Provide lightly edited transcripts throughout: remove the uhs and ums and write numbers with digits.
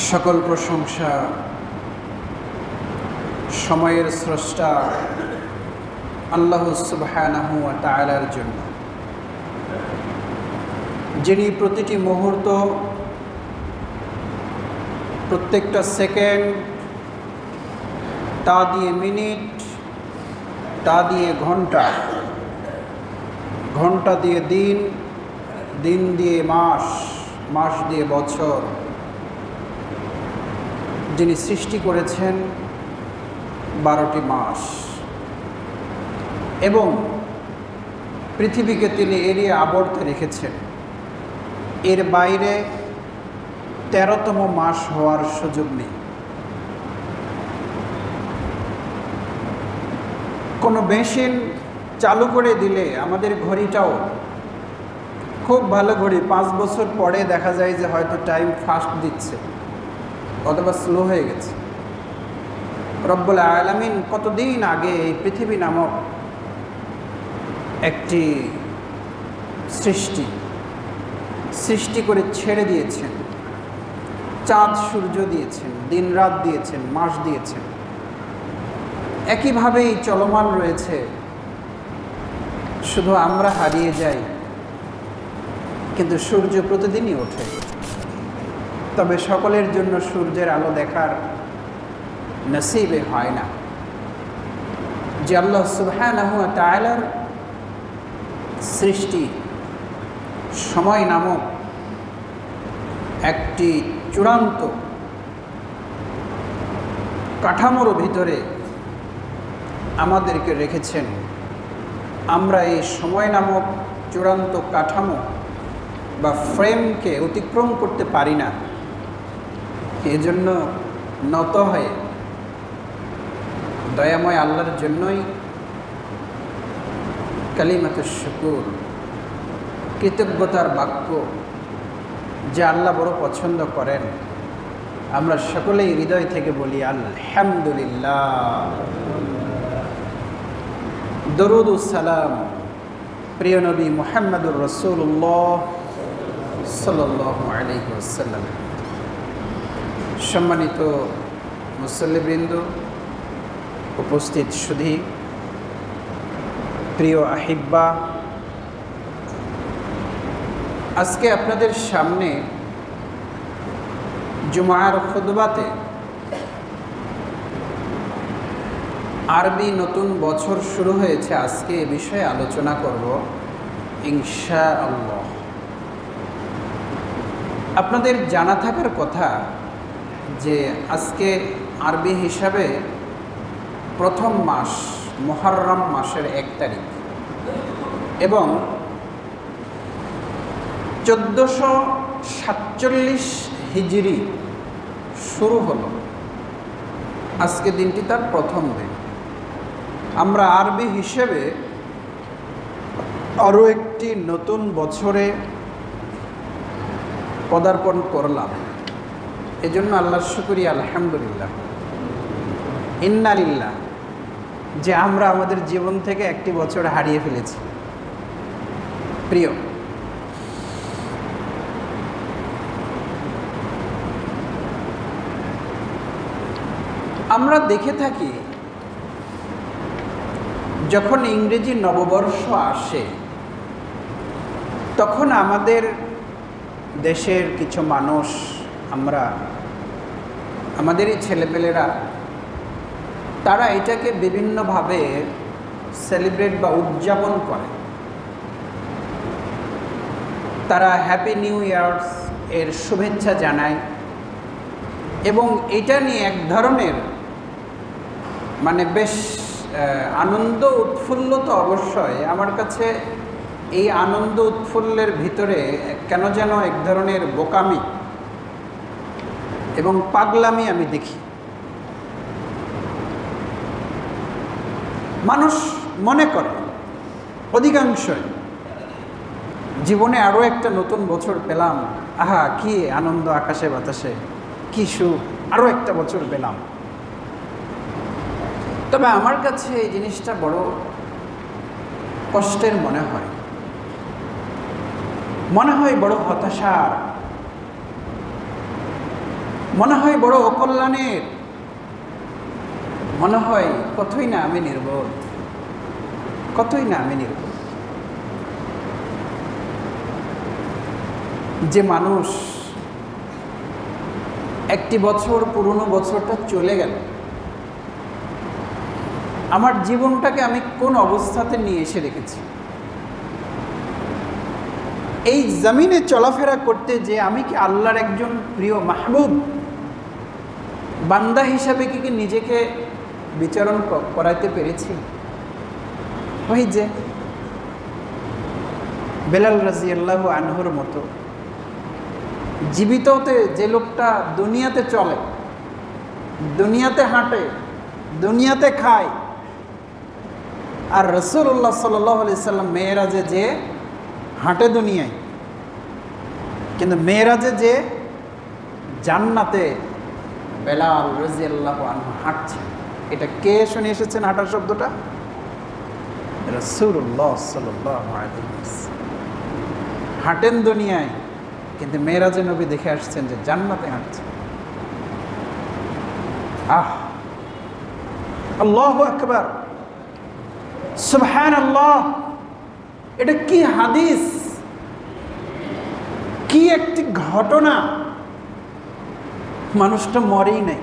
সকল প্রশংসা সময়ের স্রষ্টা আল্লাহ সুবহানাহু ওয়া তাআলার জন্য, যিনি প্রতিটি মুহূর্ত, প্রত্যেকটা সেকেন্ড, তা দিয়ে মিনিট, তা দিয়ে ঘন্টা, ঘন্টা দিয়ে দিন, দিন দিয়ে মাস, মাস দিয়ে বছর, যিনি সৃষ্টি করেছেন 12টি মাস এবং পৃথিবীকে তিনি এড়িয়ে আবর্তে রেখেছেন। এর বাইরে 13তম মাস হওয়ার সুযোগ নেই। কোনো মেশিন চালু করে দিলে আমাদের ঘড়িটাও খুব ভালো ঘড়ি, 5 বছর পরে দেখা যায় যে হয়তো টাইম ফাস্ট দিচ্ছে অথবা স্লো হয়ে গেছে। রব্বুল আলামিন কতদিন আগে এই পৃথিবী নামক একটি সৃষ্টি করে ছেড়ে দিয়েছেন। চাঁদ সূর্য দিয়েছেন, দিন রাত দিয়েছেন, মাস দিয়েছেন, একইভাবেই চলমান রয়েছে। শুধু আমরা হারিয়ে যাই, কিন্তু সূর্য প্রতিদিনই ওঠে। তবে সকলের জন্য সূর্যের আলো দেখার নসিবে হয় না। যে আল্লাহ সুবহানাহু ওয়া তাআলার সৃষ্টি সময় নামক একটি চূড়ান্ত কাঠামোর ভিতরে আমাদেরকে রেখেছেন, আমরা এই সময় নামক চূড়ান্ত কাঠামো বা ফ্রেমকে অতিক্রম করতে পারি না। এজন্য নত হয়ে দয়াময় আল্লাহর জন্যই কালিমাতুশ শুকুর, কৃতজ্ঞতার বাক্য, যে আল্লাহ বড় পছন্দ করেন, আমরা সকলেই হৃদয় থেকে বলি আলহামদুলিল্লাহ। দরুদ ও সালাম প্রিয় নবী মুহাম্মদুর রাসূলুল্লাহ সাল্লাল্লাহু আলাইহি ওয়াসাল্লাম। সম্মানিত মুসল্লিবৃন্দ, উপস্থিত সুধী, প্রিয় আহিব্বা, আজকে আপনাদের সামনে জুমার খুতবাতে আরবি নতুন বছর শুরু হয়েছে, আজকে এ বিষয়ে আলোচনা করব ইনশাআল্লাহ। আপনাদের জানা থাকার কথা যে আজকে আরবি হিসাবে প্রথম মাস মুহররম মাসের 1 তারিখ এবং 1447 হিজরি শুরু হলো। আজকে দিনটি তার প্রথম দিন। আমরা আরবি হিসেবে আরও একটি নতুন বছরে পদার্পণ করলাম। এজন্য আল্লাহর শুকরিয়া, আলহামদুলিল্লাহ, ইন্নালিল্লাহ, যে আমরা আমাদের জীবন থেকে একটি বছর হারিয়ে ফেলেছি। প্রিয়, আমরা দেখে থাকি যখন ইংরেজি নববর্ষ আসে তখন আমাদের দেশের কিছু মানুষ, আমাদেরই ছেলেপেলেরা, তারা এটাকে বিভিন্নভাবে সেলিব্রেট বা উদযাপন করে। তারা হ্যাপি নিউ ইয়ার্স এর শুভেচ্ছা জানায় এবং এটা নিয়ে এক ধরনের বেশ আনন্দ উৎফুল্ল। তো অবশ্যই আমার কাছে এই আনন্দ উৎফুল্লের ভিতরে কেন যেন এক ধরনের বোকামি এবং পাগলামি আমি দেখি। মানুষ মনে করে অধিকাংশই জীবনে আরও একটা নতুন বছর পেলাম, আহা কি আনন্দ, আকাশে বাতাসে কি সুখ, আরও একটা বছর পেলাম। তবে আমার কাছে এই জিনিসটা বড় কষ্টের মনে হয়। মনে হয় বড় হতাশার। মনে হয় বড় অকল্যাণের, মনে হয় কতই না আমি নির্বোধ, কতই না আমি নির্বোধ। যে মানুষ একটি বছর পুরনো বছরটা চলে গেল, আমার জীবনটাকে আমি কোন অবস্থাতে নিয়ে এসে রেখেছি। এই জমিনে চলাফেরা করতে যে আমি কি আল্লাহর একজন প্রিয় মাহবুব বান্দা হিসাবে কি নিজেকে বিচরণ করাইতে পেরেছি? ওই যে বেলাল রাদিয়াল্লাহু আনহুর মতো জীবিততে যে লোকটা দুনিয়াতে চলে, দুনিয়াতে হাঁটে, দুনিয়াতে খায়, আর রাসূলুল্লাহ সাল্লাল্লাহু আলাইহি সাল্লাম মেরাজে যে হাঁটে দুনিয়ায়, কিন্তু মেরাজে যে জান্নাতে বেলাল রাদিয়াল্লাহু আনহু হাঁটছে। এটা কে শুনে এসেছেন হাঁটার শব্দটা? রাসূলুল্লাহ সাল্লাল্লাহু আলাইহি ওয়াসাল্লাম হাঁটেন দুনিয়ায়, কিন্তু মেরাজে নবী দেখে আসছেন যে জান্নাতে হাঁটছে। আল্লাহু আকবার, সুবহানাল্লাহ। এটা কি হাদিস, কি একটি ঘটনা! মানুষটা মরেই নাই।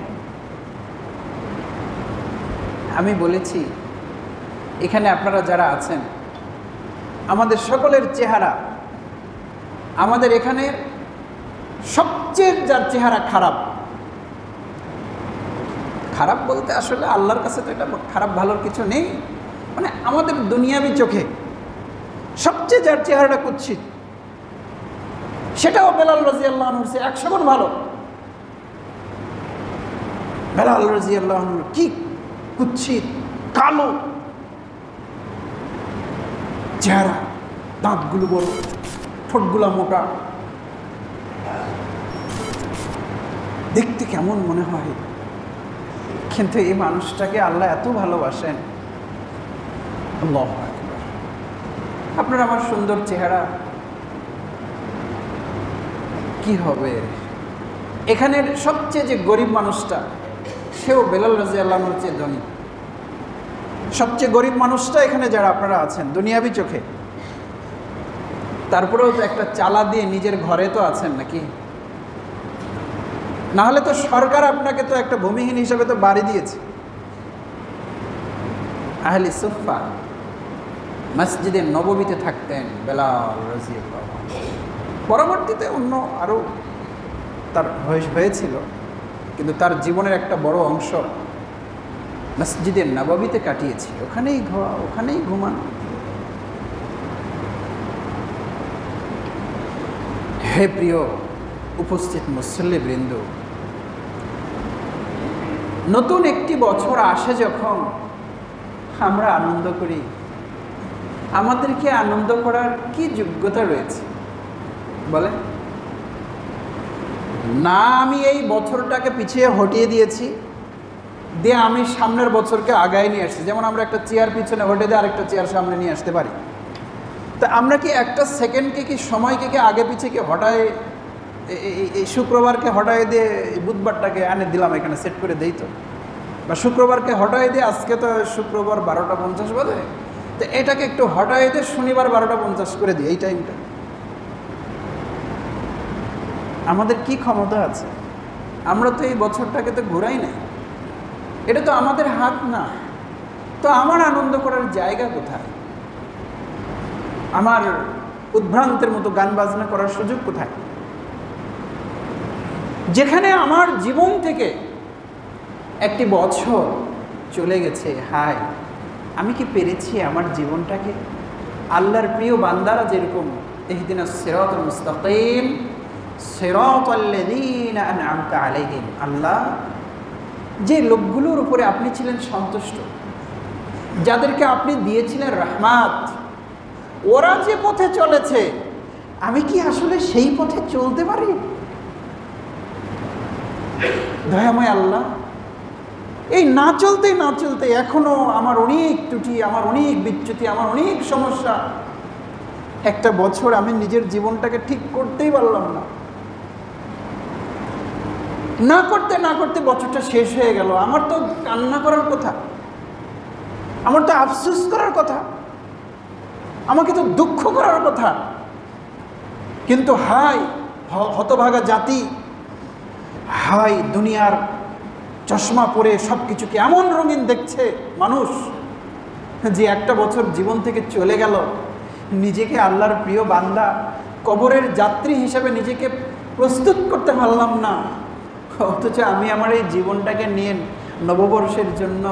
আমি বলেছি এখানে আপনারা যারা আছেন, আমাদের সকলের চেহারা, আমাদের এখানে সবচেয়ে যার চেহারা খারাপ, খারাপ বলতে আসলে আল্লাহর কাছে তো এটা খারাপ ভালোর কিছু নেই, মানে আমাদের দুনিয়াবি চোখে সবচেয়ে যার চেহারাটা কুৎসিত, সেটাও বেলাল রাদিয়াল্লাহু আনহুর চেয়ে 100 গুণ ভালো। বেলাল রাদিয়াল্লাহু আনহু কি কুৎসিত, কালো চেহারা, দাঁতগুলো বড়, ঠোঁটগুলো মোটা, দেখতে কেমন মনে হয়, কিন্তু এই মানুষটাকে আল্লাহ এত ভালোবাসেন। আল্লাহু আকবার। আপনার আমার সুন্দর চেহারা কি হবে? এখানের সবচেয়ে যে গরিব মানুষটা, সেও বেলাল রাদিয়াল্লাহু আনহুর চেয়ে ধনী। সবচেয়ে গরিব মানুষটা এখানে যারা আপনারা আছেন দুনিয়াবি চোখে, তারপরেও তো একটা চালা দিয়ে নিজের ঘরে তো আছেন নাকি? না হলে তো সরকার আপনাকে তো একটা ভূমিহীন হিসাবে তো বাড়ি দিয়েছে। আহলি সুফফা মসজিদে নববীতে থাকতেন বেলাল রাদিয়াল্লাহু আনহু। পরবর্তীতে অন্য আরও তার হয়েছিল, কিন্তু তার জীবনের একটা বড় অংশ মসজিদে নববীতে কাটিয়েছে। ওখানেই খাওয়া, ওখানেই ঘুমানো। হে প্রিয় উপস্থিত মুসল্লিবৃন্দ, নতুন একটি বছর আসে যখন আমরা আনন্দ করি, আমাদেরকে আনন্দ করার কি যোগ্যতা রয়েছে বলে? না, আমি এই বছরটাকে পিছিয়ে হটিয়ে দিয়েছি, দিয়ে আমি সামনের বছরকে আগায় নিয়ে আসছি। যেমন আমরা একটা চেয়ার পিছনে হটে দিয়ে আরেকটা চেয়ার সামনে নিয়ে আসতে পারি। তা আমরা কি একটা সেকেন্ডকে কি সময়কে কি আগে পিছিয়ে কি হটায়, এই শুক্রবারকে হটায় দিয়ে বুধবারটাকে আনে দিলাম এখানে সেট করে দেই তো, বা শুক্রবারকে হটায় দিয়ে আজকে তো শুক্রবার 12:50 বাজে, তো এটাকে একটু হটায় দিয়ে শনিবার 12:50 করে দিই। এই টাইমটা আমাদের কি ক্ষমতা আছে? আমরা তো এই বছরটাকে তো ঘুরাই নাই, এটা তো আমাদের হাত না। তো আমার আনন্দ করার জায়গা কোথায়? আমার উদ্ভ্রান্তের মতো গান বাজনা করার সুযোগ কোথায়? যেখানে আমার জীবন থেকে একটি বছর চলে গেছে, হায় আমি কি পেরেছি আমার জীবনটাকে আল্লাহর প্রিয় বান্দারা যেরকম ইহদিনাস সিরাতাল মুস্তাকিম সিরাতাল্লাযীনা আন'আমতা আলাইহিম, আল্লাহ যে লোকগুলোর উপরে আপনি ছিলেন সন্তুষ্ট, যাদেরকে আপনি দিয়েছিলেন রহমত, ওরা যে পথে চলেছে আমি কি আসলে সেই পথে চলতে পারি? দয়াময় আল্লাহ, এই না চলতে এখনো আমার অনেক ত্রুটি, আমার অনেক বিচ্যুতি, আমার অনেক সমস্যা। একটা বছর আমি নিজের জীবনটাকে ঠিক করতেই পারলাম না। না করতে না করতে বছরটা শেষ হয়ে গেল, আমার তো কান্না করার কথা, আমার তো আফসোস করার কথা, আমাকে তো দুঃখ করার কথা। কিন্তু হাই হতভাগা জাতি, হাই দুনিয়ার চশমা পরে সব কিছুকে এমন রঙিন দেখছে মানুষ, যে একটা বছর জীবন থেকে চলে গেল, নিজেকে আল্লাহর প্রিয় বান্দা, কবরের যাত্রী হিসেবে নিজেকে প্রস্তুত করতে পারলাম না। অথচ আমি আমার এই জীবনটাকে নিয়ে নববর্ষের জন্য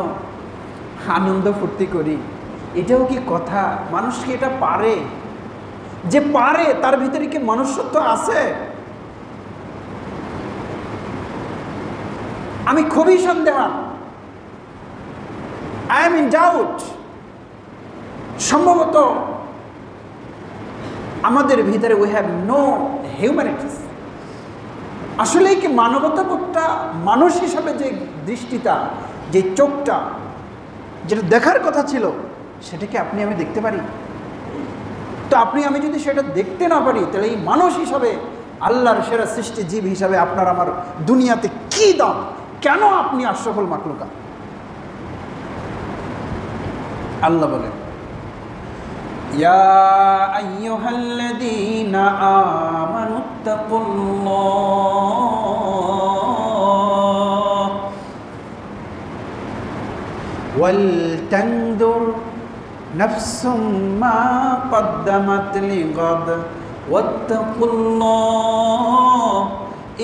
আনন্দ ফুর্তি করি। এটাও কি কথা? মানুষ কি এটা পারে? যে পারে তার ভিতরে কি মনুষ্যত্ব আছে? আমি খুবই সন্দেহান। I am in doubt. সম্ভবত আমাদের ভিতরে উই হ্যাভ নো হিউম্যানিটিস। আসলেই কি মানবতাবোধটা, মানুষ হিসাবে যে দৃষ্টিটা, যে চোখটা, যেটা দেখার কথা ছিল, সেটাকে আপনি আমি দেখতে পারি? তো আপনি আমি যদি সেটা দেখতে না পারি, তাহলে এই মানুষ হিসাবে, আল্লাহর সেরা সৃষ্টি জীব হিসাবে আপনার আমার দুনিয়াতে কি দাম? কেন আপনি আশরাফুল মাখলুকা? আল্লাহ বলেন, ইয়া আইয়ুহাল্লাযীনা আমানুত্তাকুল্লাহ ওয়াল তানজুর নাফসুম মা কদ্দামাত লিগাদ ওয়াত্তাকুল্লাহ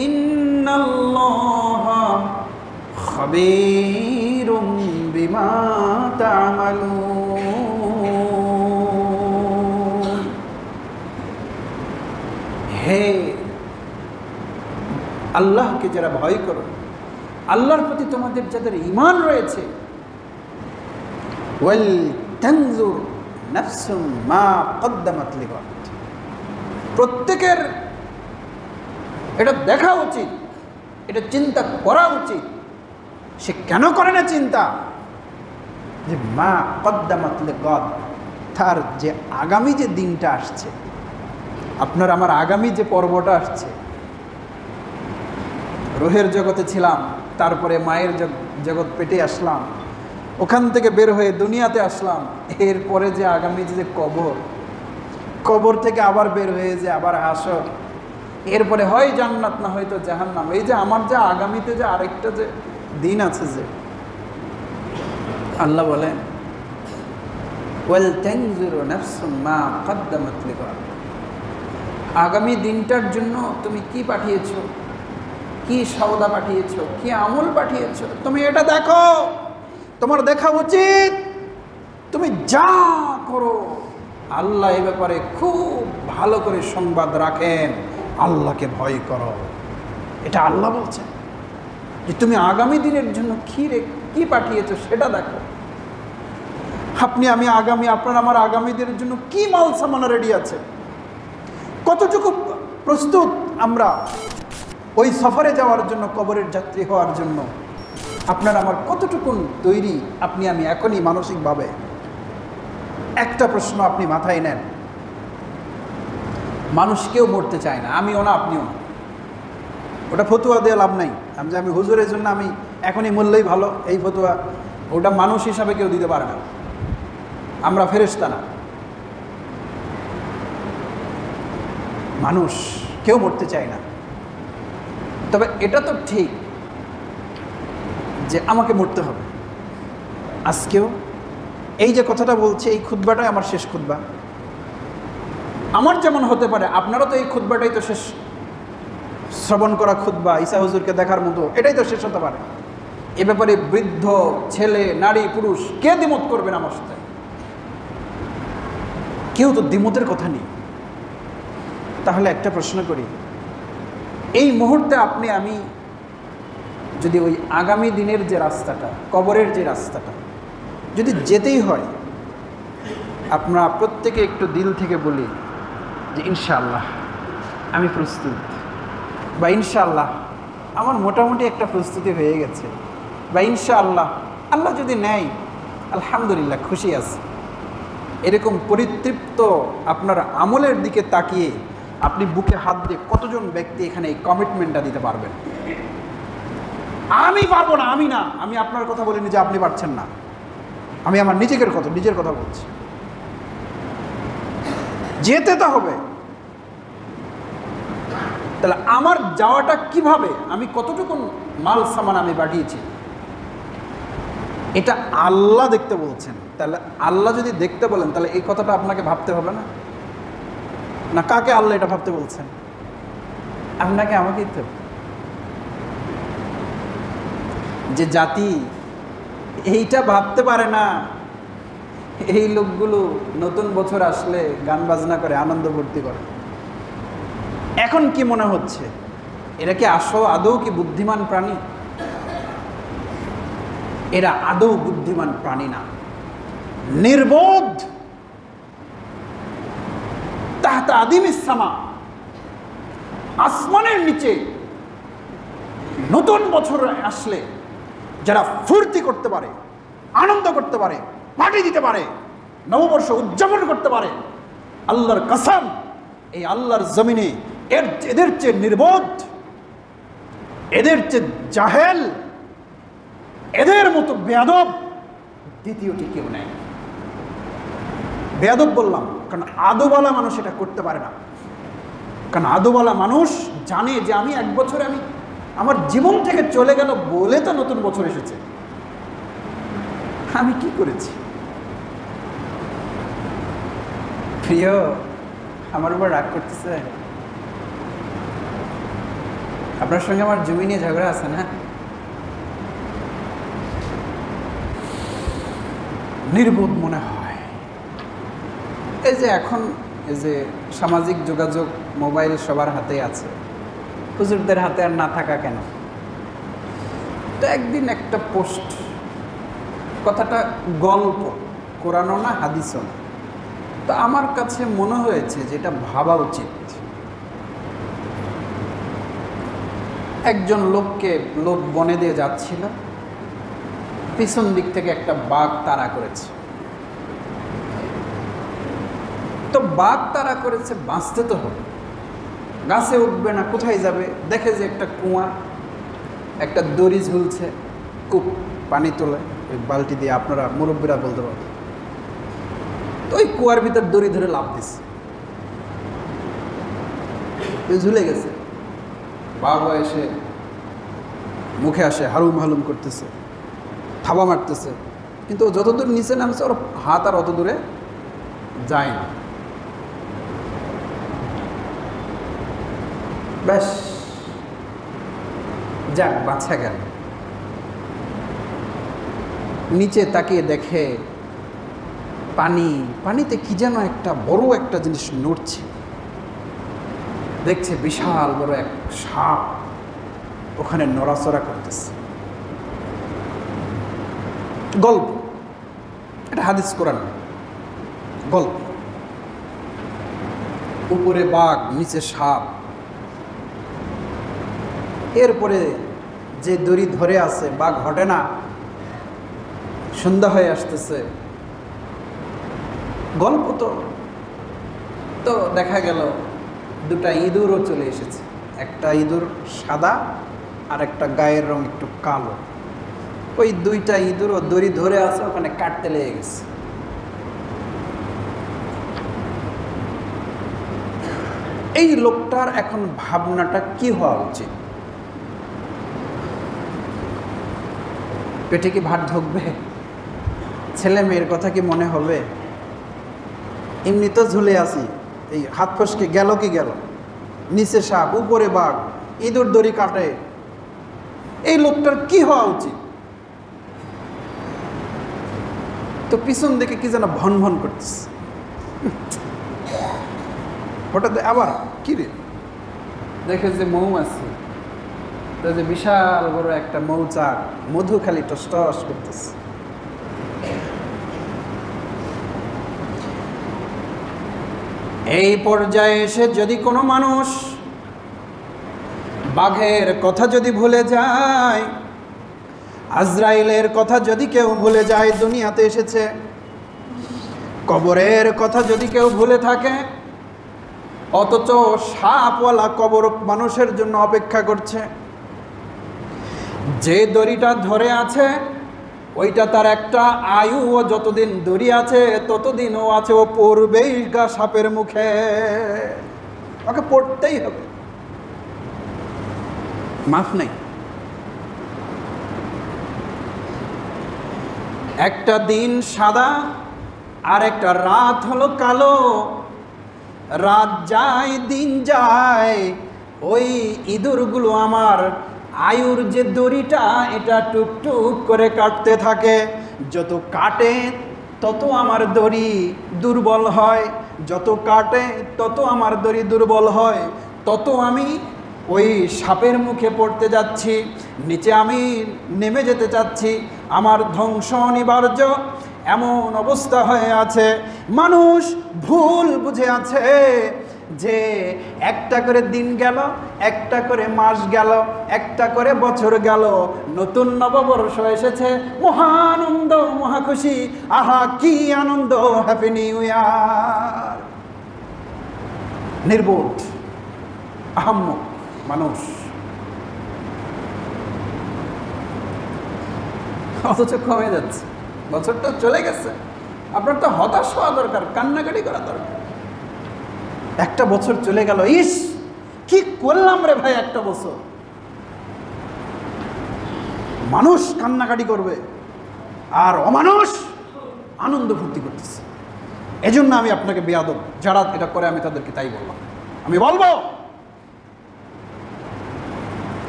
ইন্নাল্লাহা খাবীরুম বিমা তা'মালুন। হে আল্লাহকে যারা ভয় করো, আল্লাহর প্রতি তোমাদের যাদের ঈমান রয়েছে, ওয়াল তানজুর নাফসুম মা কদ্দামাত লিগাদ, প্রত্যেকের এটা দেখা উচিত, এটা চিন্তা করা উচিত। সে কেন করে না চিন্তা? যে মা কদ্দামাত লিগাদ, তার যে আগামী যে দিনটা আসছে, আপনার আমার আগামী যে পর্বটা আসছে। রোহের জগতে ছিলাম, তারপরে মায়ের জগৎ পেটে আসলাম, ওখান থেকে বের হয়ে দুনিয়াতে আসলাম, এরপরে যে আগামী যে কবর, কবর থেকে আবার বের হয়ে যে আবার হাসর, এরপরে হয় জান্নাত না হয়তো জাহান্নাম। এই যে আমার যা আগামীতে যে আরেকটা যে দিন আছে, যে আল্লাহ বলেন ওয়াল তানজুরু নাফসুম মা কদ্দামাত লিগাদ, আগামী দিনটার জন্য তুমি কি পাঠিয়েছো, কি সওদা পাঠিয়েছো, কি আমল পাঠিয়েছো, তুমি এটা দেখো। তোমার দেখা উচিত। তুমি যা করো, আল্লাহ এ ব্যাপারে খুব ভালো করে সংবাদ রাখেন, আল্লাহকে ভয় করো। এটা আল্লাহ বলছেন যে তুমি আগামী দিনের জন্য কি পাঠিয়েছো সেটা দেখো। আপনি আমি আগামী, আপনার আমার আগামী দিনের জন্য কি মাল সামানা রেডি আছে, কতটুকু প্রস্তুত আমরা ওই সফরে যাওয়ার জন্য, কবরের যাত্রী হওয়ার জন্য আপনার আমার কতটুকু তৈরি, আপনি আমি এখনই মানসিকভাবে। একটা প্রশ্ন আপনি মাথায় নেন, মানুষ কেউ মরতে চায় না, আমিও না, আপনিও না। ওটা ফতুয়া দিয়ে লাভ নাই, আমি হুজুরের জন্য আমি এখনই মরলেই ভালো, এই ফতুয়া ওটা মানুষ হিসাবে কেউ দিতে পারে না। আমরা ফেরেশতা না, মানুষ কেউ মরতে চায় না। তবে এটা তো ঠিক যে আমাকে মরতে হবে। আজকেও এই যে কথাটা বলছে, এই খুতবাটাই আমার শেষ খুতবা। আমার যেমন হতে পারে, আপনারও তো এই খুতবাটাই তো শেষ শ্রবণ করা খুতবা, ঈসা হুজুরকে দেখার মতো, এটাই তো শেষ হতে পারে। এ ব্যাপারে বৃদ্ধ, ছেলে, নারী, পুরুষ কে দ্বিমত করবেন আমার সাথে? কেউ তো দ্বিমতের কথা নেই। তাহলে একটা প্রশ্ন করি, এই মুহূর্তে আপনি আমি যদি ওই আগামী দিনের যে রাস্তাটা, কবরের যে রাস্তাটা যদি যেতেই হয়, আপনারা প্রত্যেকে একটু দিল থেকে বলি যে ইনশাআল্লাহ আমি প্রস্তুত, বা ইনশাআল্লাহ আমার মোটামুটি একটা প্রস্তুতি হয়ে গেছে, বা ইনশাআল্লাহ আল্লাহ যদি নেয় আলহামদুলিল্লাহ খুশি আছে। এরকম পরিতৃপ্ত আপনার আমলের দিকে তাকিয়ে আপনি বুকে হাত দিয়ে কতজন ব্যক্তি এখানে এই কমিটমেন্টটা দিতে পারবেন? আমি পারবো না, আমি না, আমি আপনার কথা বলিনি যে আপনি পারছেন না, আমি আমার নিজের কথা বলছি। যেতে তো হবে। তাহলে আমার যাওয়াটা কিভাবে, আমি কতটুকু মাল সামান আমি পাঠিয়েছি, এটা আল্লাহ দেখতে বলছেন। তাহলে আল্লাহ যদি দেখতে বলেন, তাহলে এই কথাটা আপনাকে ভাবতে হবে না? না কাকে আল্লাহ এটা ভাবতে বলছেন? আপনাকে, আমাকেই তো। যে জাতি এইটা ভাবতে পারে না, এই লোকগুলো নতুন বছর আসলে গান বাজনা করে, আনন্দ ভর্তি করে। এখন কি মনে হচ্ছে, এরা কি আদৌ কি বুদ্ধিমান প্রাণী? এরা আদৌ বুদ্ধিমান প্রাণী না, নির্বোধ। তাহতা আদিমিস সামা, আসমানের নিচে নতুন বছর আসলে যারা ফুর্তি করতে পারে, আনন্দ করতে পারে, পার্টি দিতে পারে, নববর্ষ উদযাপন করতে পারে, আল্লাহর কসম এই আল্লাহর জমিনে এদের চেয়ে নির্বোধ, এদের চেয়ে জাহেল, এদের মতো বেয়াদব দ্বিতীয়টি কেউ নেই। বেয়াদব বললাম কারণ আদবওয়ালা মানুষ এটা করতে পারে না। কারণ আদবওয়ালা মানুষ জানে যে আমি এক বছরে আমি আমার জীবন থেকে চলে গেল বলে তো নতুন বছর এসেছে, আমি কি করেছি? প্রিয়, আমার উপর রাগ করতেছে? আপনার সঙ্গে আমার জমি নিয়ে ঝগড়া আছে না? নির্বোধ মনে হয়। এই যে এখন এই যে সামাজিক যোগাযোগ মোবাইল সবার হাতে আছে, হুজুরদের হাতে আর না থাকা কেন? তো একদিন একটা পোস্ট, কথাটা গল্প, কোরআনও না হাদিসও না, তো আমার কাছে মনে হয়েছে যে এটা ভাবা উচিত। একজন লোক বনে দিয়ে যাচ্ছিল, পিছন দিক থেকে একটা বাঘ তাড়া করেছে। তো বাঘ তাড়া করেছে, বাঁচতে তো হবে, গাছে উঠবে না, কোথায় যাবে? দেখে যে একটা কুয়া, একটা দড়ি ঝুলছে, কূপ পানি তোলে ওই বালতি দিয়ে, আপনারা মুরব্বীরা বলতে পারবেন। তো ওই কুয়ার ভিতর দড়ি ধরে লাফ দিচ্ছে, ঝুলে গেছে। বাঘ এসে মুখে আসে, হালুম হালুম করতেছে, থাবা মারতেছে, কিন্তু ও যতদূর নিচে নামছে ওর হাত আর অত দূরে যায় না। ব্যাস, যাক বাঁচা গেল। নিচে তাকিয়ে দেখে পানিতে কি যেন একটা বড় একটা জিনিস নড়ছে। দেখছে বিশাল বড় এক সাপ ওখানে নড়াচড়া করতেছে। গল্প, এটা হাদিস কোরআন গল্প। উপরে বাঘ, নিচে সাপ। এরপরে যে দড়ি ধরে আছে, বাঘ হটে না, সন্ধ্যা হয়ে আসতেছে। গল্প তো দেখা গেল দুটা ইঁদুরও চলে এসেছে। একটা ইঁদুর সাদা আর একটা গায়ের রং একটু কালো। ওই দুইটা ইঁদুরও দড়ি ধরে আছে, ওখানে কাটতে লেগে গেছে। এই লোকটার এখন ভাবনাটা কি হওয়া উচিত? পেটে কি ভাত ঢুকবে? ছেলে মেয়ের কথা কি মনে হবে? এমনি তো ঝুলে আছি, এই হাত ফসকে গেল কি গেল, নিচে সাপ, উপরে বাঘ, ইঁদুর দড়ি কাটে। এই লোকটার কি হওয়া উচিত? তো পিছন দিকে কি যেন ভন ভন করতেছে। হঠাৎ আবার কি রে, দেখে যে মৌমাছি, তো যে বিশাল বড় একটা মৌচাক, মধু খালি টস টস করতেছে। এই পর্যায়ে এসে যদি কোনো মানুষ বাঘের কথা যদি ভুলে যায়, আজরাইলের কথা যদি কেউ ভুলে যায়, দুনিয়াতে এসেছে, কবরের কথা যদি কেউ ভুলে থাকে, অথচ সাপওয়ালা কবর মানুষের জন্য অপেক্ষা করছে, যে দড়িটা ধরে আছে ওইটা তার একটা আয়ু, ও যতদিন দড়ি আছে ততদিন ও আছে, ও পড়বেই গা সাপের মুখে, ওকে পড়তেই হবে, মাফ নেই। একটা দিন সাদা আর একটা রাত হলো কালো, রাত যায় দিন যায়, ওই ইঁদুরগুলো আমার আয়ুর যে দড়িটা এটা টুকটুক করে কাটতে থাকে, যত কাটে তত আমার দড়ি দুর্বল হয়, যত কাটে তত আমার দড়ি দুর্বল হয়, তত আমি ওই সাপের মুখে পড়তে যাচ্ছি, নিচে আমি নেমে যেতে চাচ্ছি, আমার ধ্বংস অনিবার্য, এমন অবস্থা হয়ে আছে। মানুষ ভুল বুঝে আছে যে একটা করে দিন গেল, একটা করে মাস গেল, একটা করে বছর গেল, নতুন নববর্ষ এসেছে, মহানন্দ মহা খুশি, আহা কি আনন্দ, হ্যাপি নিউ ইয়ার। নির্বোধ আহাম্মক মানুষ, অথচ কমে যাচ্ছে, বছরটা চলে গেছে। আপনার তো হতাশ হওয়া দরকার, কান্নাকাটি করা দরকার। একটা বছর চলে গেল, ইস কি করলাম রে ভাই একটা বছর। মানুষ কান্নাকাটি করবে আর অমানুষ আনন্দ ফুর্তি করতেছে। এজন্য আমি আপনাকে বেয়াদব যারা এটা করে আমি তাদেরকে তাই বললাম, আমি বলবো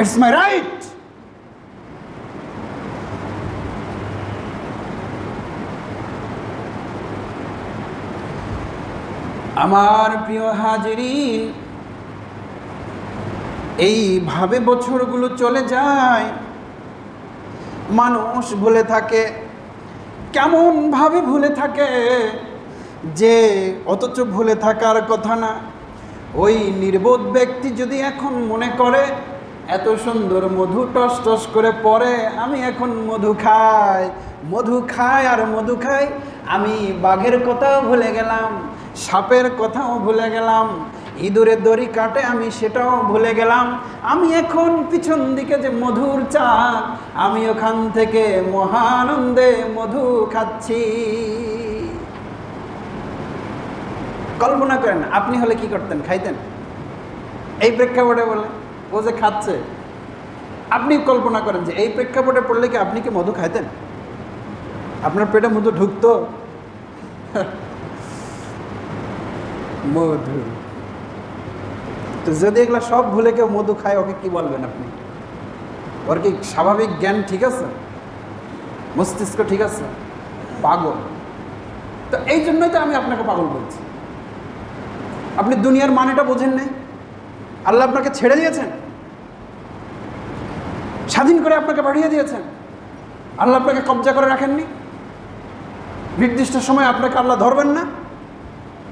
ইটস মাই রাইট। আমার প্রিয় হাজিরিন, এইভাবে বছরগুলো চলে যায়, মানুষ ভুলে থাকে। কেমন ভাবে ভুলে থাকে যে অথচ ভুলে থাকার কথা না। ওই নির্বোধ ব্যক্তি যদি এখন মনে করে এত সুন্দর মধু টস টস করে পড়ে, আমি এখন মধু খাই, মধু খাই আর মধু খাই, আমি বাঘের কথাও ভুলে গেলাম, সাপের কথাও ভুলে গেলাম, ইঁদুরের দড়ি কাটে আমি সেটাও ভুলে গেলাম, আমি এখন পিছন দিকে যে মধুর চাক, আমি ওখান থেকে মহানন্দে মধু খাচ্ছি। কল্পনা করেন আপনি হলে কি করতেন, খাইতেন? এই প্রেক্ষাপটে বলে ও যে খাচ্ছে, আপনি কল্পনা করেন যে এই প্রেক্ষাপটে পড়লে কি আপনি কি মধু খাইতেন? আপনার পেটে মধু ঢুকতো? মধু তো যদি এগুলা সব ভুলে কেউ মধু খায়, ওকে কি বলবেন আপনি? ওর কি স্বাভাবিক জ্ঞান ঠিক আছে, মস্তিষ্ক ঠিক আছে? পাগল। তো এই জন্যই তো আমি আপনাকে পাগল বলছি। আপনি দুনিয়ার মানেটা বোঝেন নাই। আল্লাহ আপনাকে ছেড়ে দিয়েছেন, স্বাধীন করে আপনাকে পাঠিয়ে দিয়েছেন, আল্লাহ আপনাকে কবজা করে রাখেননি। নির্দিষ্ট সময় আপনাকে আল্লাহ ধরবেন না,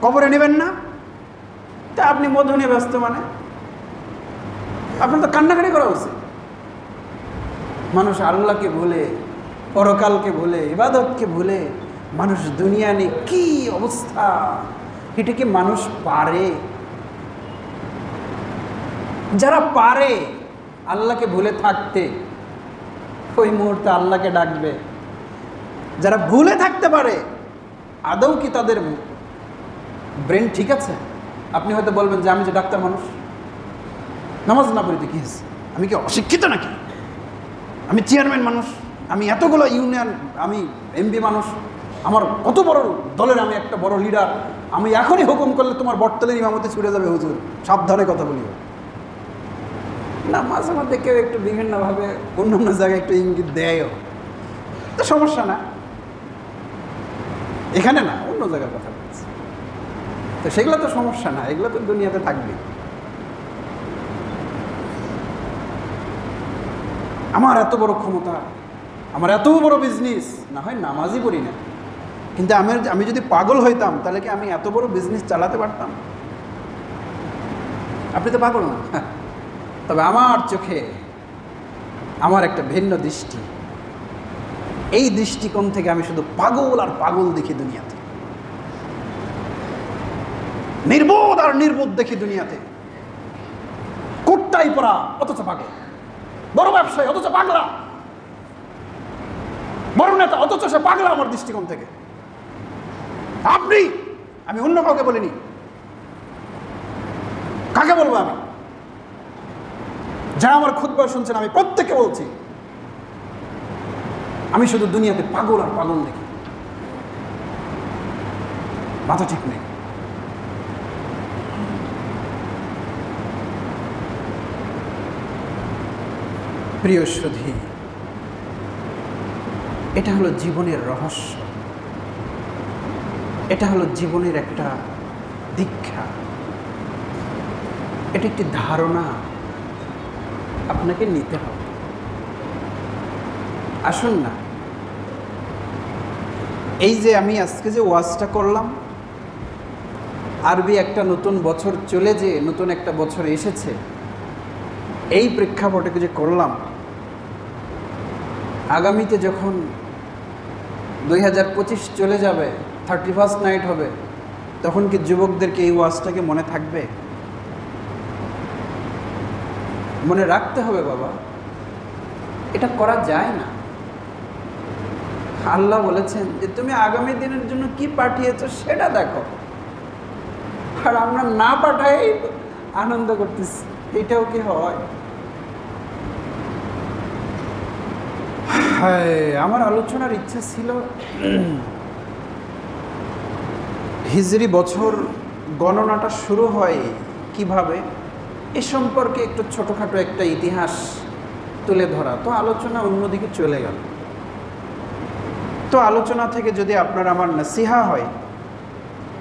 কবরে নেবেন না, তা আপনি মধু নিয়ে ব্যস্ত, মানে আপনার তো কান্নাকাটি করা উচিত। মানুষ আল্লাহকে ভুলে, পরকালকে ভুলে, ইবাদতকে ভুলে মানুষ দুনিয়া নিয়ে কি অবস্থা, এটা কি মানুষ পারে? যারা পারে আল্লাহকে ভুলে থাকতে, ওই মুহূর্তে আল্লাহকে ডাকবে। যারা ভুলে থাকতে পারে, আদৌ কি তাদের ব্রেন ঠিক আছে? আপনি হয়তো বলবেন যে আমি যে ডাক্তার মানুষ, নামাজ না পড়িতে কি হয়েছে, আমি কি অশিক্ষিত নাকি? আমি চেয়ারম্যান মানুষ, আমি এতগুলো ইউনিয়ন, আমি এমপি মানুষ, আমার কত বড় দলের আমি একটা বড় লিডার, আমি এখনই হুকুম করলে তোমার বটতলের ইমামতে ছুটে যাবে হুজুর, সাবধানে কথা বলিও না। মাঝে মধ্যে কেউ একটু বিভিন্নভাবে অন্য অন্য জায়গায় একটু ইঙ্গিত দেয়ও, তো সমস্যা না, এখানে না অন্য জায়গার কথা বলছি, তো সেগুলো তো সমস্যা না, এগুলো তো দুনিয়াতে থাকবে। আমার এত বড় ক্ষমতা, আমার এত বড় বিজনেস, না হয় নামাজই পড়ি না, কিন্তু আমি যদি পাগল হইতাম তাহলে কি আমি এত বড় বিজনেস চালাতে পারতাম? আপনি তো পাগল না, তবে আমার চোখে আমার একটা ভিন্ন দৃষ্টি। এই দৃষ্টিকোণ থেকে আমি শুধু পাগল আর পাগল দেখি দুনিয়াতে, নির্বোধ আর নির্বোধ দেখি দুনিয়াতে, কোটটাই পড়া অথচ পাগল। বড় ব্যবসায়ী অথচ পাগলা, বড় নেতা অথচ সে পাগলা আমার দৃষ্টিকোণ থেকে। আপনি, আমি অন্য কাউকে বলিনি, কাকে বলবো আমি? যারা আমার খুতবা শুনছেন আমি প্রত্যেককে বলছি, আমি শুধু দুনিয়াতে পাগল আর পাগল দেখি, মাথা ঠিক নেই। প্রিয় সুধী, এটা হলো জীবনের রহস্য, এটা হলো জীবনের একটা দীক্ষা, এটা একটি ধারণা আপনাকে নিতে হবে। আসুন না, এই যে আমি আজকে যে ওয়াজটা করলাম, আরবি একটা নতুন বছর চলে যে নতুন একটা বছর এসেছে, এই প্রেক্ষাপটে যে করলাম, আগামীতে যখন 2025 চলে যাবে, 31st নাইট হবে, তখন কি যুবকদেরকে এই ওয়াজটাকে মনে থাকবে? মনে রাখতে হবে বাবা, এটা করা যায় না। আল্লাহ বলেছেন যে তুমি আগামী দিনের জন্য কি পাঠিয়েছো সেটা দেখো, আর আমরা না পাঠাই আনন্দ করতেছি, এটাও কি হয়? আমার আলোচনার ইচ্ছা ছিল হিজরি বছর গণনাটা শুরু হয় কিভাবে, এ সম্পর্কে একটু ছোটোখাটো একটা ইতিহাস তুলে ধরা, তো আলোচনা অন্যদিকে চলে গেল। তো আলোচনা থেকে যদি আপনার আমার নসিহা হয়,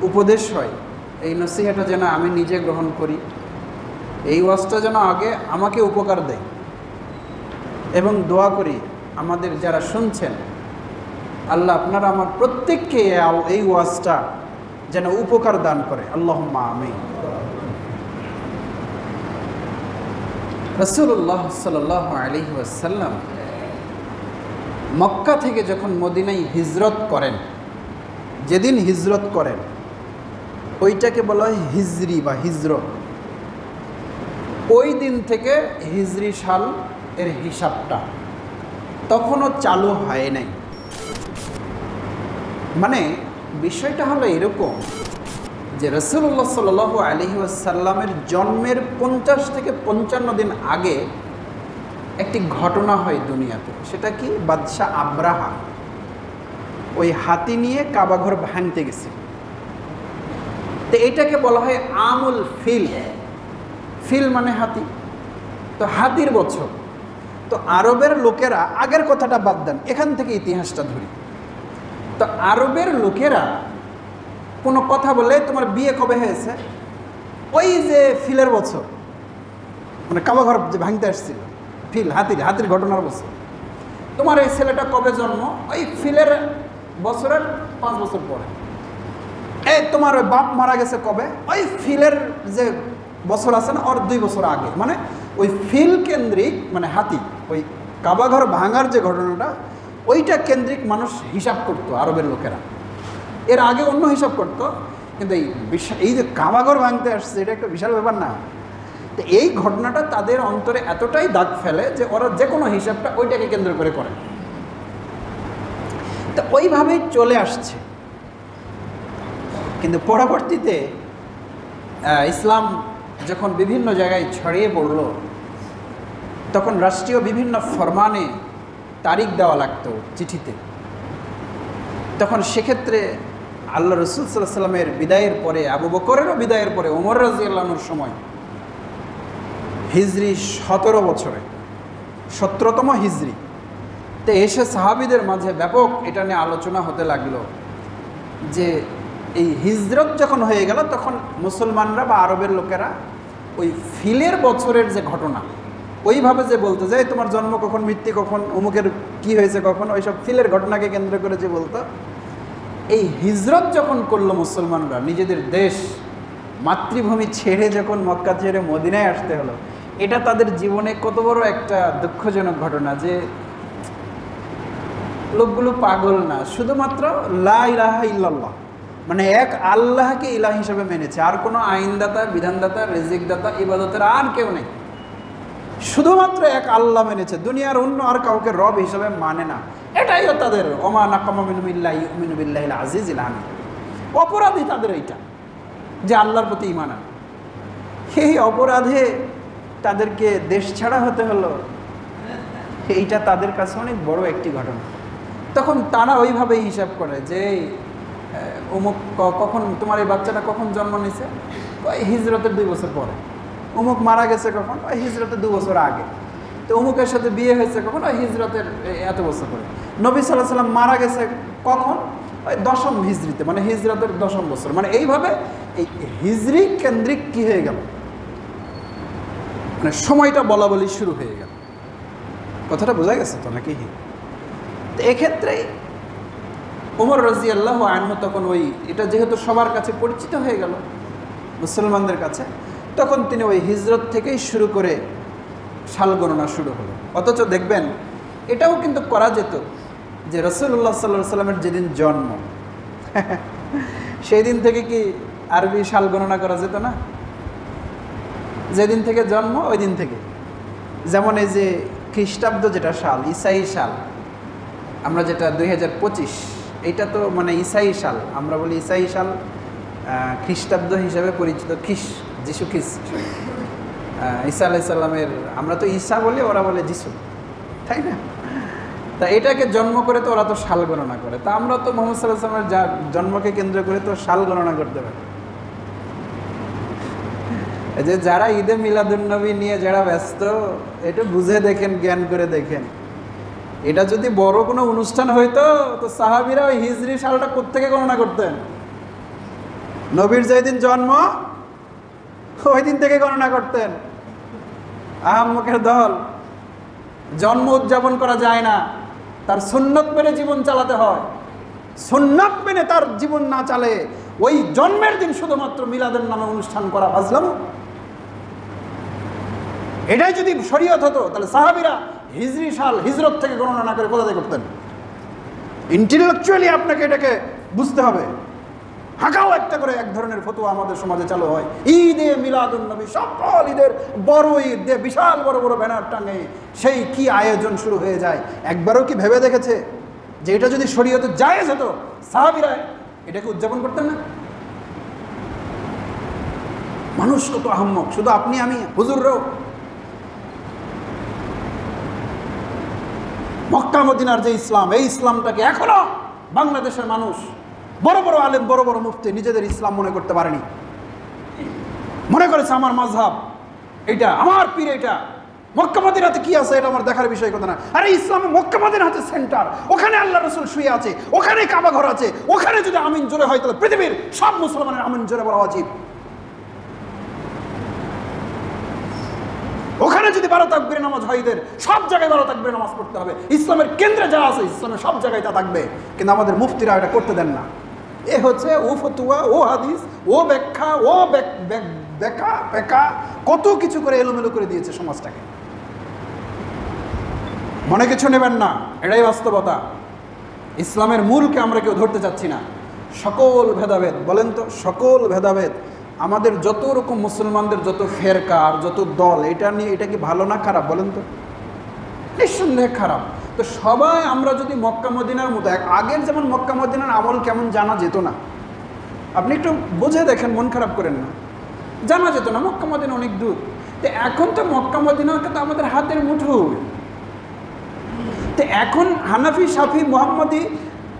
উপদেশ হয়, এই নসিহাটা যেন আমি নিজে গ্রহণ করি, এই ওয়াজটা যেন আগে আমাকে উপকার দেয়, এবং দোয়া করি আমাদের যারা শুনছেন, আল্লাহ আপনারা আমার প্রত্যেককে এই ওয়াজটা যেন উপকার দান করে, আল্লাহুম্মা আমিন। রাসূলুল্লাহ সাল্লাল্লাহু আলাইহি ওয়াসাল্লাম মক্কা থেকে যখন মদিনায় হিজরত করেন, যেদিন হিজরত করেন ওইটাকে বলা হয় হিজরি বা হিজরত। ওই দিন থেকে হিজরি সাল এর হিসাবটা তখনও চালু হয় নাই। মানে বিষয়টা হলো এরকম যে রাসূলুল্লাহ সাল্লাল্লাহু আলাইহি ওয়াসাল্লামের জন্মের 50 থেকে 55 দিন আগে একটি ঘটনা হয় দুনিয়াতে। সেটা কি? বাদশাহ আব্রাহা ওই হাতি নিয়ে কাবাঘর ভাঙতে গেছে। তো এটাকে বলা হয় আমুল ফিল। ফিল মানে হাতি, তো হাতির বছর। তো আরবের লোকেরা, আগের কথাটা বাদ দেন, এখান থেকে ইতিহাসটা ধরি। তো আরবের লোকেরা কোনো কথা বলে, তোমার বিয়ে কবে হয়েছে? ওই যে ফিলের বছর, মানে কাবাঘর যে ভাঙতে আসছিল, ফিল হাতির ঘটনার বছর। তোমার এই ছেলেটা কবে জন্ম? ওই ফিলের বছরের 5 বছর পরে। এই তোমার ওই বাপ মারা গেছে কবে? ওই ফিলের যে বছর আছে না, ওর 2 বছর আগে। মানে ওই ফিল কেন্দ্রিক, মানে হাতি, ওই কাবাঘর ভাঙার যে ঘটনাটা, ওইটা কেন্দ্রিক মানুষ হিসাব করতো আরবের লোকেরা। এর আগে অন্য হিসাব করতো, কিন্তু এই যে কাবাঘর ভাঙতে আসছে, এটা একটা বিশাল ব্যাপার না? তো এই ঘটনাটা তাদের অন্তরে এতটাই দাগ ফেলে যে ওরা যে কোনো হিসাবটা ওইটাকে কেন্দ্র করে করে। তো ওইভাবেই চলে আসছে। কিন্তু পরবর্তীতে ইসলাম যখন বিভিন্ন জায়গায় ছড়িয়ে পড়ল, তখন রাষ্ট্রীয় বিভিন্ন ফরমানে তারিখ দেওয়া লাগতো চিঠিতে। তখন সেক্ষেত্রে আল্লাহ রসুল সাল্লাল্লাহু আলাইহি ওয়াসাল্লামের বিদায়ের পরে, আবু বকরেরও বিদায়ের পরে, ওমর রাদিয়াল্লাহু আনহুর সময় হিজরি 17 বছরে, 17তম হিজরি তে এসে সাহাবীদের মাঝে ব্যাপক এটা নিয়ে আলোচনা হতে লাগলো যে এই হিজরত যখন হয়ে গেল, তখন মুসলমানরা বা আরবের লোকেরা ওই ফিলের বছরের যে ঘটনা, ওইভাবে যে বলতো যে তোমার জন্ম কখন, মৃত্যু কখন, অমুকের কি হয়েছে কখন, ওইসব ফিলের ঘটনাকে কেন্দ্র করে যে বলতো, এই হিজরত যখন করলো মুসলমানরা, নিজেদের দেশ মাতৃভূমি ছেড়ে যখন মক্কা ছেড়ে মদিনায় আসতে হলো, এটা তাদের জীবনে কত বড় একটা দুঃখজনক ঘটনা যে লোকগুলো পাগল না, শুধুমাত্র লা ইলাহা ইল্লাল্লাহ, মানে এক আল্লাহকে ইলাহ হিসেবে মেনেছে, আর কোনো আইনদাতা, বিধানদাতা, রিজিকদাতা, ইবাদতের আর কেউ নেই। শুধুমাত্র এক আল্লাহ মেনেছে, দুনিয়ার অন্য আর কাউকে রব হিসাবে মানে না। এটাই তাদের ওমা নাকামা মিনুবিল্লাহি ইউমিনু বিল্লাহিল আজিজিল হামিদ। অপরাধী তাদের এইটা, যে আল্লাহর প্রতি ঈমান আনে। এই অপরাধে তাদেরকে দেশ ছাড়া হতে হলো, এইটা তাদের কাছে অনেক বড় একটি ঘটনা। তখন তারা ওইভাবেই হিসাব করে যে অমুক কখন তোমার এই বাচ্চাটা কখন জন্ম নিয়েছে, হিজরতের 2 বছর পরে। অমুক মারা গেছে কখন, ওই হিজরতের 2 বছর আগে। তো অমুকের সাথে বিয়ে হয়েছে কখন, ওই হিজরতের এত বছর পরে। নবী সাল্লাল্লাহু আলাইহি ওয়াসাল্লাম মারা গেছে কখন, ওই 10ম হিজরিতে, মানে হিজরতের 10ম বছর। মানে এইভাবে এই হিজরি কেন্দ্রিক কি হয়ে গেল, মানে সময়টা বলা বলি শুরু হয়ে গেল। কথাটা বোঝা গেছে তো নাকি? তো এক্ষেত্রেই ওমর রাদিয়াল্লাহু আনহু তখন ওই এটা যেহেতু সবার কাছে পরিচিত হয়ে গেল, মুসলমানদের কাছে, তখন তিনি ওই হিজরত থেকেই শুরু করে সাল গণনা শুরু হলো। অথচ দেখবেন এটাও কিন্তু করা যেত যে রাসূলুল্লাহ সাল্লাল্লাহু আলাইহি ওয়াসাল্লামের যেদিন জন্ম সেই দিন থেকে কি আরবি সাল গণনা করা যেত না? যেদিন থেকে জন্ম ওই দিন থেকে। যেমন এই যে খ্রিস্টাব্দ যেটা সাল, ঈসাই সাল, আমরা যেটা 2025, এইটা তো মানে ঈসাই সাল, আমরা বলি ঈসাই সাল, খ্রিস্টাব্দ হিসাবে পরিচিত যিশু খ্রিস্ট, ঈসা আলাইহিস সালামের, আমরা তো ঈসা বলি, ওরা বলে যিশু, তাই না? তা এটাকে জন্ম করে তো ওরা তো সাল গণনা করে। তা আমরা তো মুহাম্মদ সাল্লাল্লাহু আলাইহি ওয়াসাল্লামের জন্মকে কেন্দ্র করে তো সাল গণনা করতে পারি। এই যে যারা ঈদে মিলাদুন্নবী নিয়ে যারা ব্যস্ত, এটা বুঝে দেখেন, জ্ঞান করে দেখেন, এটা যদি বড় কোনো অনুষ্ঠান হইতো তো সাহাবীরা ওই হিজরি সালটা কোত্থেকে গণনা করতেন? নবীর যেদিন জন্ম ওই দিন থেকে গণনা করতেন। আহাম্মকের দল, জন্ম উদযাপন করা যায় না, তার সুন্নত মেনে জীবন চালাতে হয়। সুন্নত মেনে তার জীবন না চালে ওই জন্মের দিন শুধুমাত্র মিলাদের নামে অনুষ্ঠান করা ফাজলামো। এটাই যদি শরীয়ত হতো তাহলে সাহাবীরা হিজরি সাল হিজরত থেকে গণনা না করে কোথা থেকে করতেন? ইন্টেলেকচুয়ালি আপনাকে এটাকে বুঝতে হবে। হাঁকাও একটা করে এক ধরনের ফতোয়া আমাদের সমাজে চালু হয়, ঈদে মিলাদুন্নবী, সকল ঈদের বড় ঈদ দিয়ে বিশাল বড় বড় ব্যানার টাঙে সেই কি আয়োজন শুরু হয়ে যায়। একবারও কি ভেবে দেখেছে যে এটা যদি শরীয়তে জায়েজ হতো সাহাবীরা এটাকে উদযাপন করতেন না? মানুষ কত আহাম্মক, শুধু আপনি আমি, হুজুররাও। মক্কা মদিনার যে ইসলাম, এই ইসলামটাকে এখনো বাংলাদেশের মানুষ, বড় বড় আলেম, বড় বড় মুফতি নিজেদের ইসলাম মনে করতে পারেনি। মনে করেছে আমার মাযহাব এটা, আমার পীর এটা। মক্কা মদিনাতে কি আছে এটা আমার দেখার বিষয় কথা না। আরে ইসলামে মক্কা মদিনা হচ্ছে সেন্টার, ওখানে আল্লাহ রাসূল শুয়ে আছে, ওখানে কাবা ঘর আছে, ওখানে যদি আমিন জোরে হয় তাহলে পৃথিবীর সব মুসলমানের আমিন জোরে বলা উচিত। ওখানে যদি 12 তাকবীর নামাজ হয়, ঈদের সব জায়গায় 12 তাকবীর নামাজ পড়তে হবে। ইসলামের কেন্দ্রে যা আছে ইসলামের সব জায়গায় তা থাকবে, কিন্তু আমাদের মুফতিরা এটা করতে দেন না। এ হচ্ছে ও ফতুয়া, ও হাদিস, ও ব্যাখ্যা, ও বেকা কত কিছু করে এলোমেলো করে দিয়েছে সমাজটাকে। মনে কিছু নেবেন না, এটাই বাস্তবতা। ইসলামের মূলকে আমরা কেউ ধরতে চাচ্ছি না। সকল ভেদাভেদ, বলেন তো, সকল ভেদাভেদ, আমাদের যত রকম মুসলমানদের যত ফেরকা আর যত দল, এটা নিয়ে এটা কি ভালো না খারাপ বলেন তো? নিঃসন্দেহে খারাপ। তো সবাই আমরা যদি মক্কা মদিনার মতো, আগের যেমন মক্কা মদিনার আমল কেমন জানা যেত না, আপনি একটু বুঝে দেখেন, মন খারাপ করেন না, জানা যেত না, মক্কা মদিনা অনেক দূর। তো এখন তো মক্কা মদিনাকে তো আমাদের হাতের মুঠোয়। তো এখন হানাফি, শাফি, মুহাম্মদি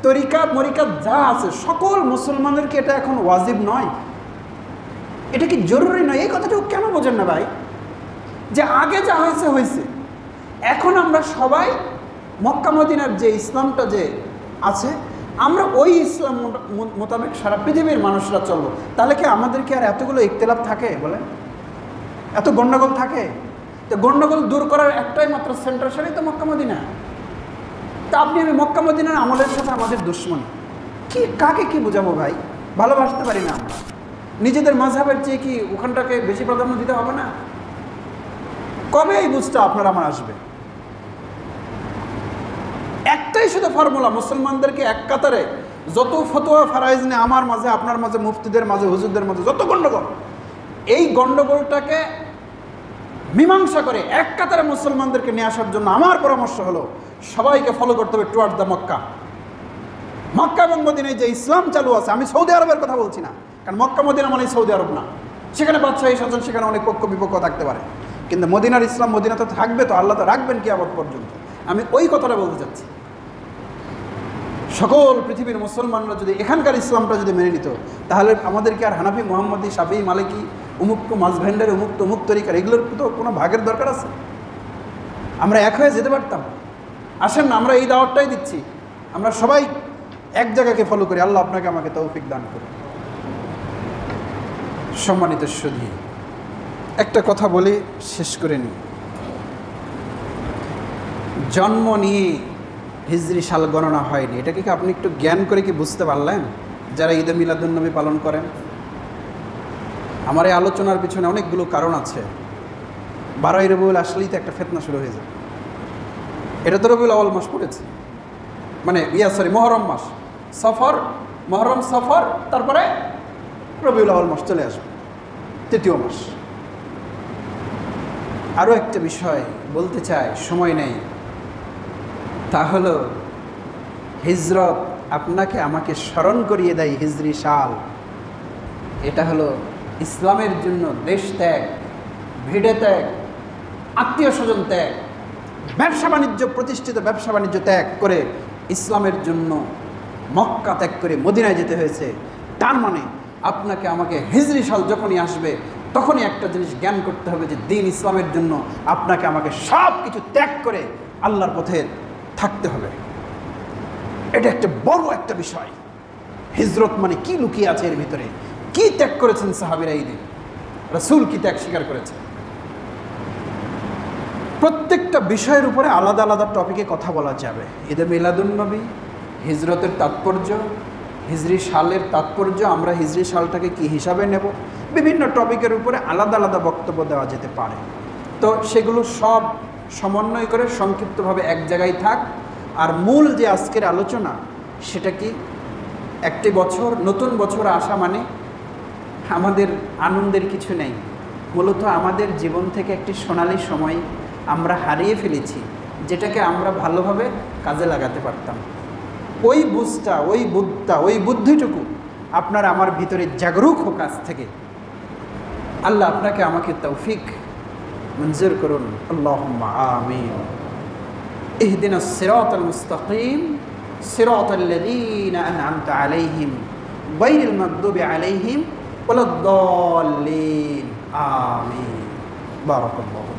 তরিকা মরিকা যা আছে সকল মুসলমানদেরকে এটা এখন ওয়াজিব নয়, এটা কি জরুরি নয়? এই কথাটাও কেন বোঝেন না ভাই? যে আগে যা হয়েছে হয়েছে, এখন আমরা সবাই মক্কা মদিনার যে ইসলামটা যে আছে, আমরা ওই ইসলাম মোতাবেক সারা পৃথিবীর মানুষরা চলবো। তাহলে কি আমাদের কি আর এতগুলো ইখতিলাফ থাকে বলেন? এত গণ্ডগোল থাকে? তো গণ্ডগোল দূর করার একটাই মাত্র সেন্টার, সেটাই তো মক্কা মদিনা। তা আপনি আমি মক্কা মদিনার আমলের সাথে আমাদের দুশ্মনী কি? কাকে কি বোঝাবো ভাই? ভালোবাসতে পারি না আমরা? নিজেদের মাযহাবের চেয়ে কি ওখানটাকে বেশি প্রাধান্য দিতে হবে না? কবে এই বুঝটা আপনার আমার আসবে? একটাই শুধু ফর্মুলা, মুসলমানদেরকে এক কাতারে যত ফতোয়া ফারাইজ নেই, আমার মাঝে, আপনার মাঝে, মুফতিদের মাঝে, হুজুরদের মাঝে যত গণ্ডগোল, এই গণ্ডগোলটাকে মীমাংসা করে এক কাতারে মুসলমানদেরকে নিয়ে আসার জন্য আমার পরামর্শ হলো সবাইকে ফলো করতে হবে টুয়ার্ডস দ্য মক্কা। মক্কা এবং মদিনায় যে ইসলাম চালু আছে, আমি সৌদি আরবের কথা বলছি না, কারণ মক্কা মদিনা মানে সৌদি আরব না, সেখানে বাদশাহী শাসন, সেখানে অনেক পক্ষ বিপক্ষ থাকতে পারে, কিন্তু মদিনার ইসলাম মদিনা তো থাকবে, তো আল্লাহ তো রাখবেন কিয়ামত পর্যন্ত। আমি ওই কথাটা বলতে চাচ্ছি, সকল পৃথিবীর মুসলমানরা যদি এখানকার ইসলামটা যদি মেনে নিত, তাহলে আমাদেরকে আর হানাফি, মোহাম্মদী, শাফি, মালিকি, উমুক মাঝভেন্ডার, উমুক তমুক তরিকার এগুলোর তো কোনো ভাগের দরকার আছে? আমরা এক হয়ে যেতে পারতাম। আসেন না, আমরা এই দাওয়াতটাই দিচ্ছি, আমরা সবাই এক জায়গাকে ফলো করি। আল্লাহ আপনাকে আমাকে তৌফিক দান করে। সম্মানিত সুধী, একটা কথা বলে শেষ করে নিই। জন্ম নিয়ে হিজরি সাল গণনা হয়নি, এটাকে কি আপনি একটু জ্ঞান করে কি বুঝতে পারলেন যারা ঈদে মিলাদুন্নবী পালন করেন? আমার এই আলোচনার পিছনে অনেকগুলো কারণ আছে। 12ই রবিউল আসলেই তো একটা ফিতনা শুরু হয়ে যায়। এটা তো রবিউল আউয়াল মাস পড়েছে, মানে মহরম মাস, সফর, মহরম সফর, তারপরে রবিউল আউয়াল মাস চলে আসবে, তৃতীয় মাস। আরও একটা বিষয় বলতে চাই, সময় নেই, তা হলো হিজরত আপনাকে আমাকে স্মরণ করিয়ে দেয় হিজরি সাল। এটা হলো ইসলামের জন্য দেশ ত্যাগ, ভিড়ে ত্যাগ, আত্মীয় স্বজন ত্যাগ, ব্যবসা বাণিজ্য, প্রতিষ্ঠিত ব্যবসা বাণিজ্য ত্যাগ করে ইসলামের জন্য মক্কা ত্যাগ করে মদিনায় যেতে হয়েছে। তার মানে আপনাকে আমাকে হিজরি সাল যখনই আসবে তখনই একটা জিনিস জ্ঞান করতে হবে যে দিন ইসলামের জন্য আপনাকে আমাকে সব কিছু ত্যাগ করে আল্লাহর পথে থাকতে হবে। এটা একটা বড় একটা বিষয়। হিজরত মানে কি লুকিয়ে আছে এর ভিতরে, কি ত্যাগ করেছেন সাহাবীরা এই দিন, রাসূল কি ত্যাগ স্বীকার করেছে। প্রত্যেকটা বিষয়ের উপরে আলাদা আলাদা টপিকে কথা বলা যাবে। ঈদে মিলাদুন্নবী, হিজরতের তাৎপর্য, হিজরি সালের তাৎপর্য, আমরা হিজরি সালটাকে কি হিসাবে নেব, বিভিন্ন টপিকের উপরে আলাদা আলাদা বক্তব্য দেওয়া যেতে পারে। তো সেগুলো সব সমন্বয় করে সংক্ষিপ্তভাবে এক জায়গায় থাক। আর মূল যে আজকের আলোচনা, সেটা কি, একটি বছর, নতুন বছর আসা মানে আমাদের আনন্দের কিছু নেই, মূলত আমাদের জীবন থেকে একটি সোনালী সময় আমরা হারিয়ে ফেলেছি, যেটাকে আমরা ভালোভাবে কাজে লাগাতে পারতাম। ওই বুঝটা, ওই বুদ্ধটা, ওই বুদ্ধিটুকু আপনার আমার ভিতরে জাগরুক হোক আজ থেকে। আল্লাহ আপনাকে আমাকে তৌফিক মঞ্জুর করুন। আল্লাহুম্মা আমিন। ইহদিনাস সিরাতাল মুস্তাকিম সিরাতাল লাযীনা আন'আমতা আলাইহিম গায়রিল মাগদুবি আলাইহিম ওয়ালাদ-দাল্লিন। আমিন। বারাকাল্লাহু।